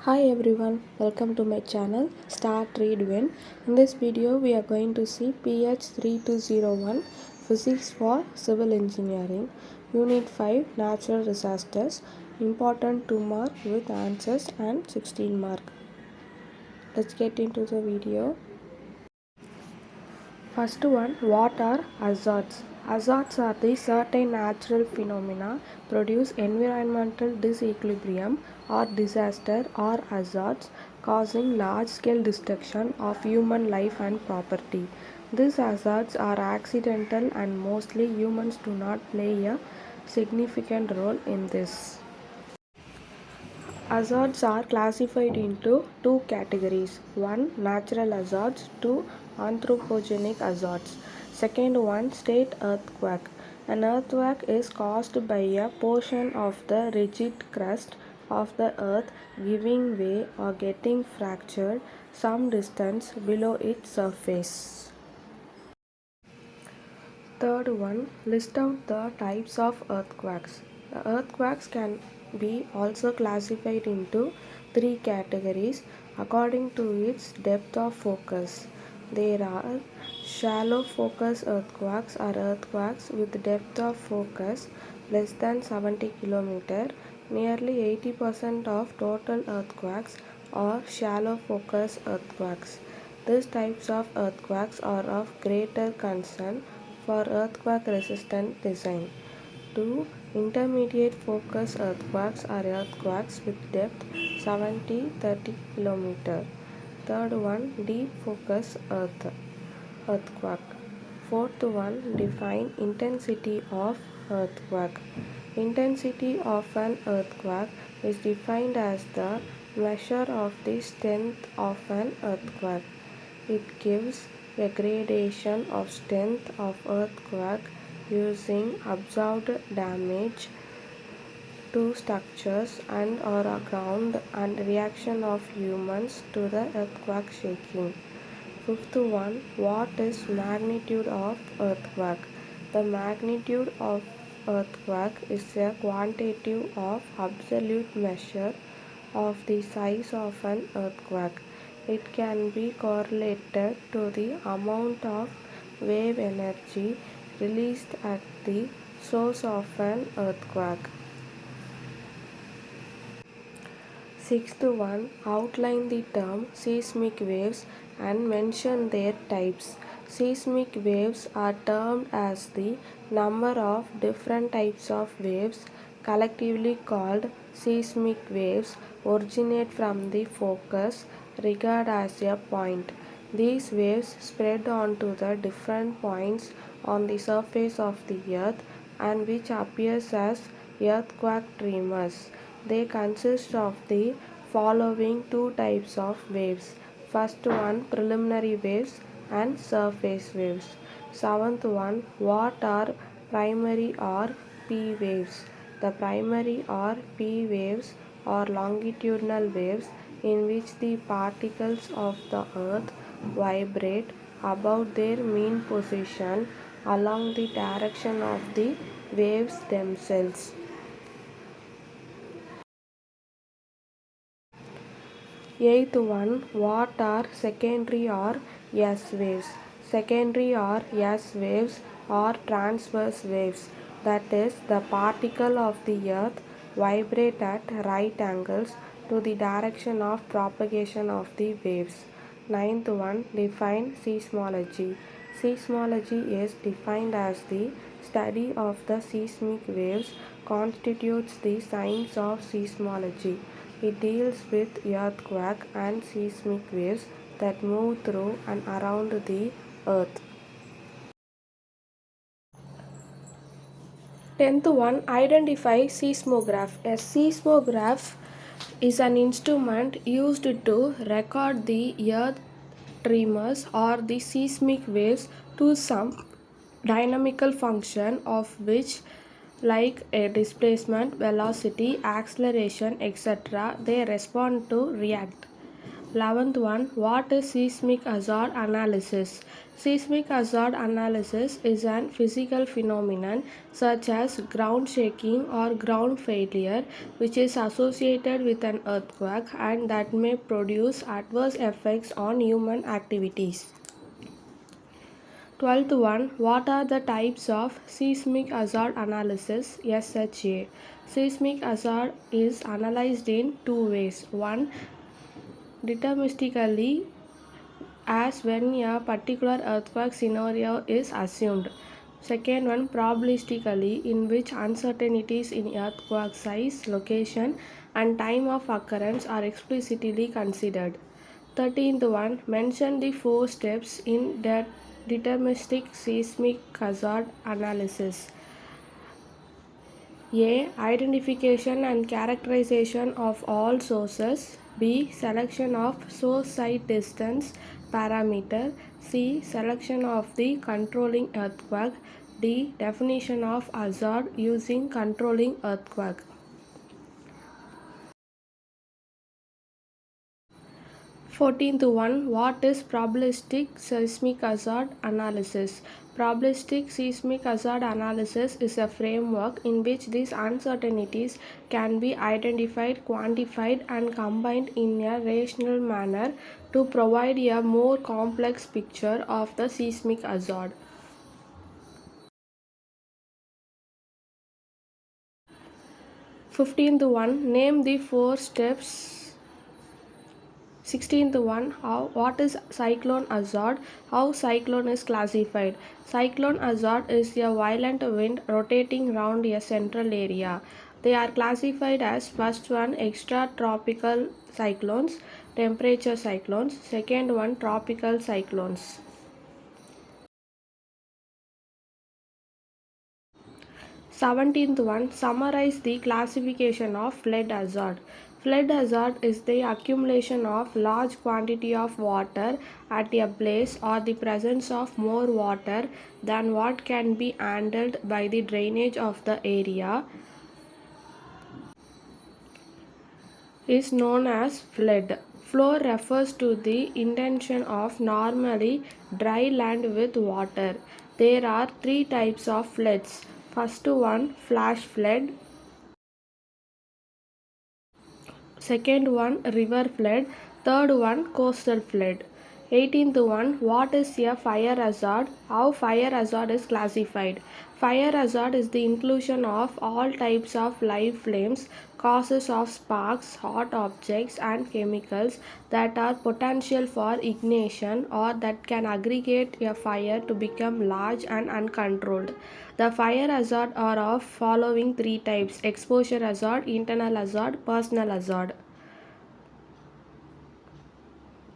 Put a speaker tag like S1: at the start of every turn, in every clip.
S1: Hi everyone, welcome to my channel Start Read Win. In this video we are going to see PH3201 Physics for Civil Engineering Unit 5 Natural Disasters, important 2 mark with answers and 16 mark. Let's get into the video. First one, what are hazards? Hazards are the certain natural phenomena produce environmental disequilibrium or disaster or hazards causing large-scale destruction of human life and property. These hazards are accidental and mostly humans do not play a significant role in this. Hazards are classified into two categories. One, natural hazards. Two, anthropogenic hazards. Second one, state earthquake. An earthquake is caused by a portion of the rigid crust of the earth giving way or getting fractured some distance below its surface. Third one, list out the types of earthquakes. The earthquakes can be also classified into three categories according to its depth of focus. There are shallow focus earthquakes or earthquakes with depth of focus less than 70 km. Nearly 80% of total earthquakes are shallow focus earthquakes. These types of earthquakes are of greater concern for earthquake resistant design. 2. Intermediate focus earthquakes are earthquakes with depth 70-30 km. Third one, deep focus earthquake. Fourth one, define intensity of earthquake. Intensity of an earthquake is defined as the measure of the strength of an earthquake. It gives a gradation of strength of earthquake using observed damage to structures and or ground and reaction of humans to the earthquake shaking. Fifth one, what is magnitude of earthquake? The magnitude of earthquake is a quantitative of absolute measure of the size of an earthquake. It can be correlated to the amount of wave energy released at the source of an earthquake. Sixth one, outline the term seismic waves and mention their types. Seismic waves are termed as the number of different types of waves, collectively called seismic waves, originate from the focus regarded as a point. These waves spread onto the different points on the surface of the earth and which appears as earthquake tremors. They consist of the following two types of waves. First one, preliminary waves and surface waves. Seventh one, what are primary or P waves? The primary or P waves are longitudinal waves in which the particles of the earth vibrate about their mean position along the direction of the waves themselves. Eighth one, what are secondary or S waves? Secondary or S waves are transverse waves, that is, the particle of the earth vibrate at right angles to the direction of propagation of the waves. Ninth one, define seismology. Seismology is defined as the study of the seismic waves constitutes the science of seismology. It deals with earthquake and seismic waves that move through and around the earth. 10th one, identify seismograph. A seismograph is an instrument used to record the earth tremors or the seismic waves to some dynamical function of which, like a displacement, velocity, acceleration, etc., they respond to react. 11th one, what is seismic hazard analysis? Seismic hazard analysis is an physical phenomenon such as ground shaking or ground failure which is associated with an earthquake and that may produce adverse effects on human activities. 12th one, what are the types of seismic hazard analysis SHA? Seismic hazard is analyzed in two ways. One, deterministically, as when a particular earthquake scenario is assumed. Second one, probabilistically, in which uncertainties in earthquake size, location, and time of occurrence are explicitly considered. 13th one, mention the four steps in deterministic seismic hazard analysis. A. Identification and characterization of all sources. B. Selection of source site distance parameter. C. Selection of the controlling earthquake. D. Definition of hazard using controlling earthquake. 14th one, what is probabilistic seismic hazard analysis? Probabilistic seismic hazard analysis is a framework in which these uncertainties can be identified, quantified, and combined in a rational manner to provide a more complex picture of the seismic hazard. 15th one, name the four steps. 16th one, what is cyclone hazard? How cyclone is classified? Cyclone hazard is a violent wind rotating around a central area. They are classified as first one extratropical cyclones, temperature cyclones, second one tropical cyclones. 17th one, summarize the classification of flood hazard. Flood hazard is the accumulation of large quantity of water at a place or the presence of more water than what can be handled by the drainage of the area is known as flood. Flow refers to the intention of normally dry land with water. There are three types of floods. First one, flash flood. Second one, river flood. Third one, coastal flood. 18th one, what is a fire hazard? How fire hazard is classified? Fire hazard is the inclusion of all types of live flames, causes of sparks, hot objects, and chemicals that are potential for ignition or that can aggregate a fire to become large and uncontrolled. The fire hazard are of following three types: exposure hazard, internal hazard, personal hazard.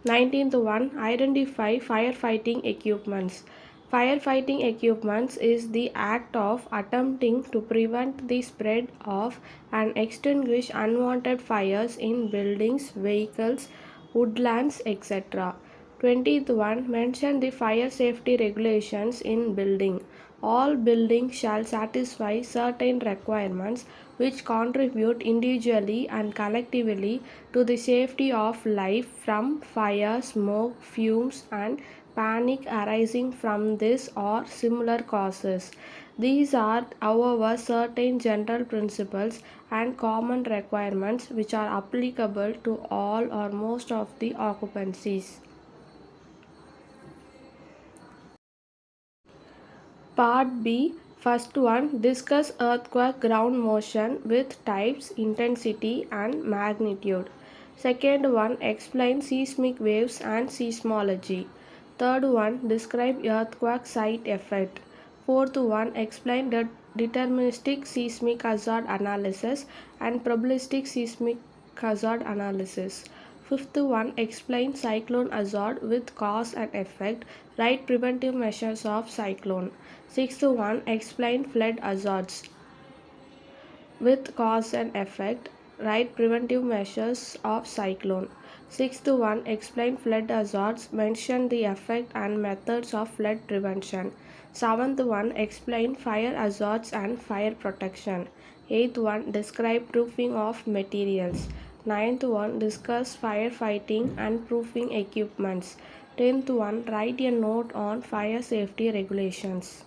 S1: 19th one, identify firefighting equipments. Firefighting equipments is the act of attempting to prevent the spread of and extinguish unwanted fires in buildings, vehicles, woodlands, etc. 20th one, mention the fire safety regulations in building. All buildings shall satisfy certain requirements which contribute individually and collectively to the safety of life from fire, smoke, fumes, and panic arising from this or similar causes. These are, however, certain general principles and common requirements which are applicable to all or most of the occupancies. Part B. First one, discuss earthquake ground motion with types, intensity, and magnitude. Second one, explain seismic waves and seismology. Third one, describe earthquake site effect. Fourth one, explain the deterministic seismic hazard analysis and probabilistic seismic hazard analysis. Fifth one, explain cyclone hazard with cause and effect. Write preventive measures of cyclone. Sixth one, explain flood hazards with cause and effect. Write preventive measures of cyclone. Sixth one, explain flood hazards. Mention the effect and methods of flood prevention. Seventh one, explain fire hazards and fire protection. Eighth one, describe proofing of materials. Ninth one, discuss firefighting and proofing equipments. 10th one, write a note on fire safety regulations.